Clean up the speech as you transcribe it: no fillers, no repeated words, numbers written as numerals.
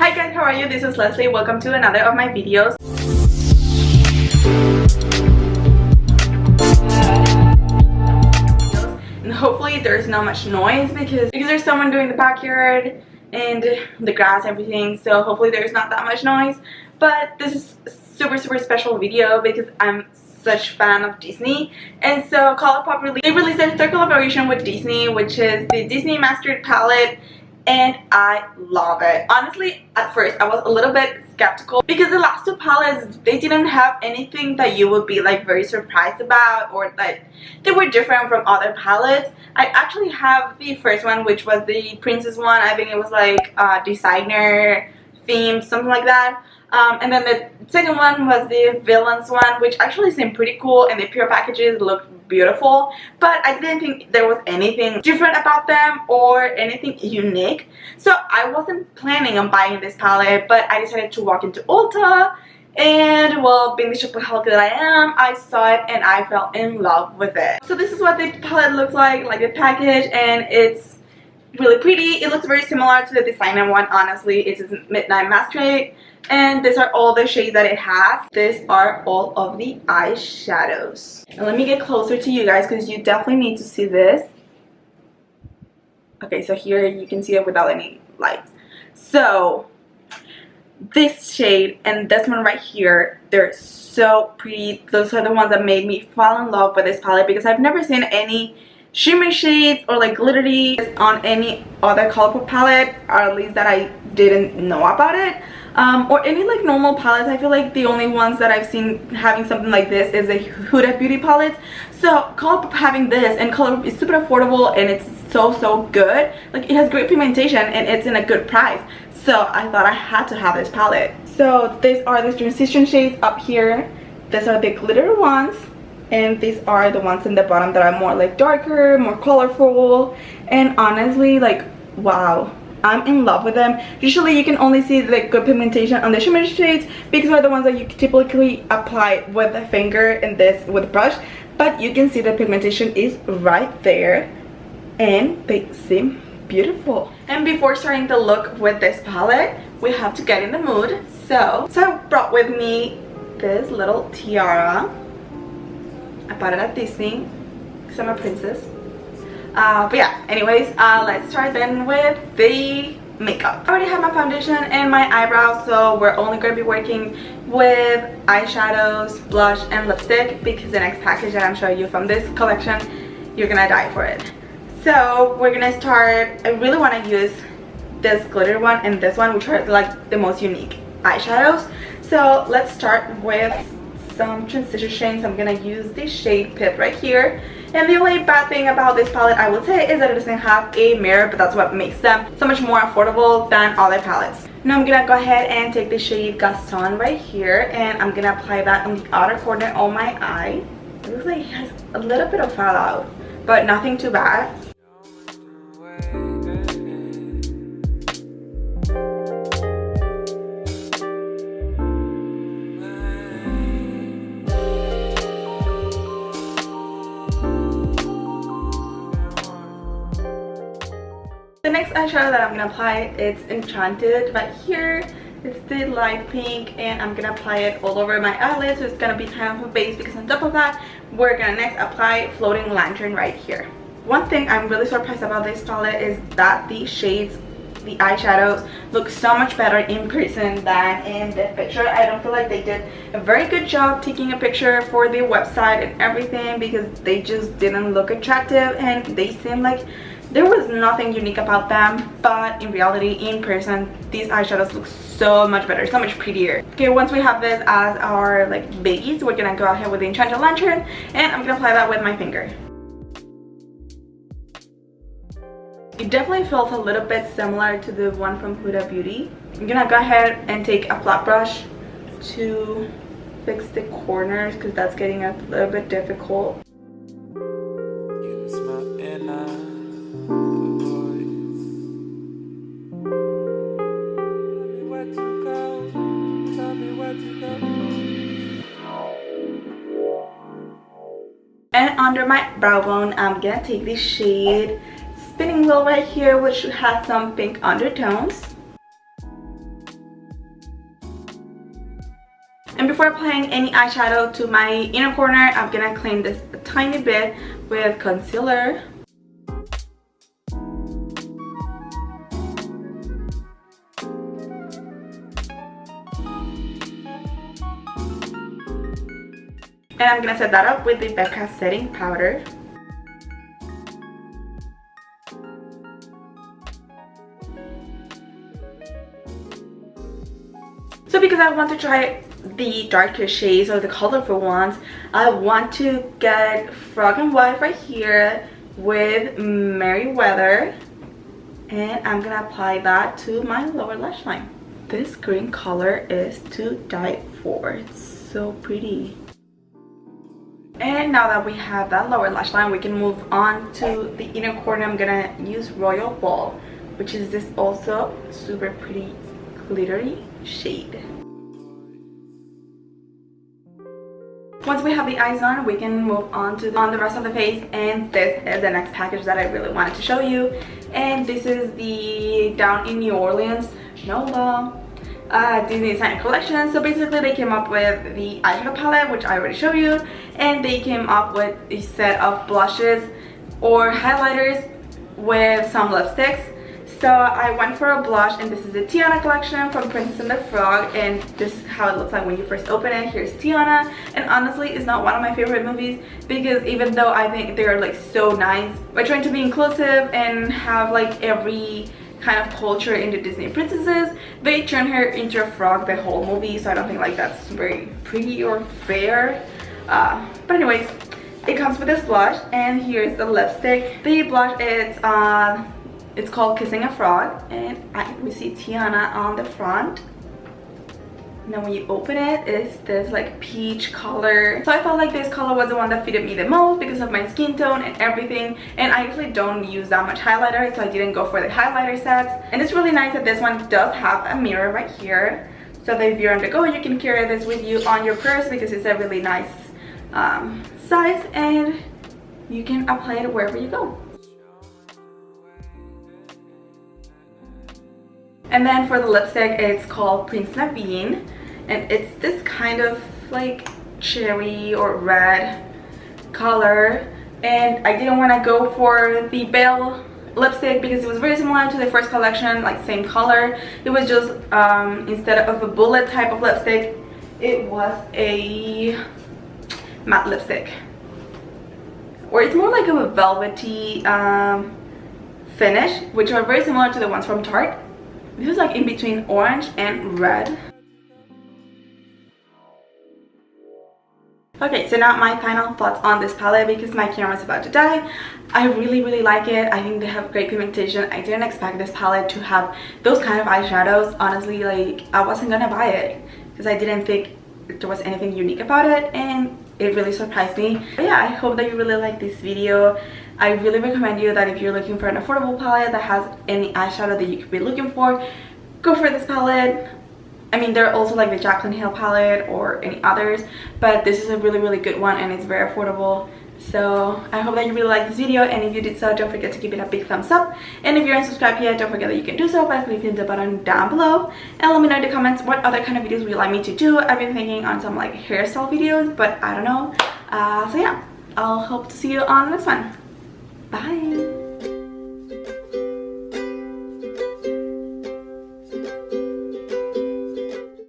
Hi guys, how are you? This is Leslie. Welcome to another of my videos. And hopefully there's not much noise because there's someone doing the backyard and the grass and everything, so hopefully there's not that much noise. But this is a super special video because I'm such fan of Disney, and so Colourpop released their third collaboration with Disney, which is the Disney Masquerade palette, and I love it. Honestly, at first I was a little bit skeptical because the last two palettes, they didn't have anything that you would be like very surprised about, or that they were different from other palettes. I actually have the first one, which was the princess one. I think it was like designer themed, something like that. And then the second one was the villains one, which actually seemed pretty cool, and the pure packages looked beautiful, but I didn't think there was anything different about them or anything unique. So I wasn't planning on buying this palette, but I decided to walk into Ulta, and well, being the shopaholic that I am, I saw it and I fell in love with it. So this is what the palette looks like the package, and it's really pretty. It looks very similar to the designer one, honestly. It's Midnight Masquerade, and these are all the shades that it has. These are all of the eyeshadows. And let me get closer to you guys because you definitely need to see this. Okay, so here you can see it without any light. So this shade and this one right here, they're so pretty. Those are the ones that made me fall in love with this palette because I've never seen any shimmery shades or like glittery on any other Colourpop palette, or at least that I didn't know about it, or any like normal palettes. I feel like the only ones that I've seen having something like this is the Huda Beauty palettes. So Colourpop having this, and Colourpop is super affordable and it's so good. Like, it has great pigmentation and it's in a good price, so I thought I had to have this palette. So these are the transition shades up here. These are the glitter ones, and these are the ones in the bottom that are more like darker, more colorful, and honestly, like, wow, I'm in love with them. Usually you can only see the good pigmentation on the shimmer shades because they're the ones that you typically apply with the finger and this with a brush, but you can see the pigmentation is right there and they seem beautiful. And before starting the look with this palette, we have to get in the mood. So I brought with me this little tiara. I bought it at Disney because I'm a princess. But yeah, anyways, let's start then with the makeup. I already have my foundation and my eyebrows, so we're only going to be working with eyeshadows, blush, and lipstick because the next package that I'm showing you from this collection, you're gonna die for it. So we're gonna start. I really want to use this glitter one and this one, which are like the most unique eyeshadows. So let's start with some transition shades. I'm gonna use the shade Pip right here, and the only bad thing about this palette, I would say, is that it doesn't have a mirror, but that's what makes them so much more affordable than other palettes. Now I'm gonna go ahead and take the shade Gaston right here, and I'm gonna apply that on the outer corner of my eye. It looks like it has a little bit of fallout, but nothing too bad. The next eyeshadow that I'm gonna apply, it's Enchanted right here. It's the light pink, and I'm gonna apply it all over my eyelids, so it's gonna be kind of a base because on top of that, we're gonna next apply Floating Lantern right here. One thing I'm really surprised about this palette is that the shades, the eyeshadows, look so much better in person than in the picture. I don't feel like they did a very good job taking a picture for the website and everything because they just didn't look attractive and they seem like there was nothing unique about them, but in reality, in person, these eyeshadows look so much better, so much prettier. Okay, once we have this as our like base, we're gonna go ahead with the Enchanted Lantern, and I'm gonna apply that with my finger. It definitely feels a little bit similar to the one from Huda Beauty. I'm gonna go ahead and take a flat brush to fix the corners because that's getting a little bit difficult. And under my brow bone, I'm gonna take the shade Spinning Wheel right here, which has some pink undertones. And before applying any eyeshadow to my inner corner, I'm gonna clean this a tiny bit with concealer. And I'm gonna set that up with the Becca setting powder. So because I want to try the darker shades or the colorful ones, I want to get Frog and White right here with Merryweather, and I'm gonna apply that to my lower lash line. This green color is to die for. It's so pretty. And now that we have that lower lash line, we can move on to the inner corner. I'm gonna use Royal Ball, which is this also super pretty glittery shade. Once we have the eyes on, we can move on to the rest of the face, and this is the next package that I really wanted to show you. And this is the Down in New Orleans NOLA Disney Designer Collection. So basically they came up with the eyeshadow palette, which I already showed you, and they came up with a set of blushes or highlighters with some lipsticks. So I went for a blush, and this is the Tiana collection from Princess and the Frog, and this is how it looks like when you first open it. Here's Tiana, and honestly it's not one of my favorite movies, because even though I think they're like so nice, we're trying to be inclusive and have like every kind of culture in the Disney princesses, they turn her into a frog the whole movie, so I don't think like that's very pretty or fair. But anyways, it comes with this blush, and here's the lipstick. The blush is it's called Kissing a Frog, and we see Tiana on the front. And then when you open it, it's this like peach color. So I felt like this color was the one that fitted me the most because of my skin tone and everything. And I usually don't use that much highlighter, so I didn't go for the highlighter sets. And it's really nice that this one does have a mirror right here, so that if you're on the go, you can carry this with you on your purse, because it's a really nice size, and you can apply it wherever you go. And then for the lipstick, it's called Prince Naveen, and it's this kind of like cherry or red color. And I didn't want to go for the Belle lipstick because it was very similar to the first collection, like same color. It was just instead of a bullet type of lipstick, it was a matte lipstick, or it's more like a velvety finish, which are very similar to the ones from Tarte. This is like in between orange and red. Okay, so now my final thoughts on this palette, because my camera's about to die. I really like it. I think they have great pigmentation. I didn't expect this palette to have those kind of eyeshadows. Honestly, like I wasn't gonna buy it because I didn't think there was anything unique about it, and it really surprised me. But yeah, I hope that you really like this video. I really recommend you that if you're looking for an affordable palette that has any eyeshadow that you could be looking for, go for this palette. I mean, there are also like the Jaclyn Hill palette or any others, but this is a really good one, and it's very affordable. So I hope that you really like this video, and if you did so, don't forget to give it a big thumbs up. And if you're unsubscribed yet, don't forget that you can do so by clicking the button down below, and let me know in the comments what other kind of videos would you like me to do. I've been thinking on some like hairstyle videos, but I don't know. So yeah, I'll hope to see you on the next one. Bye.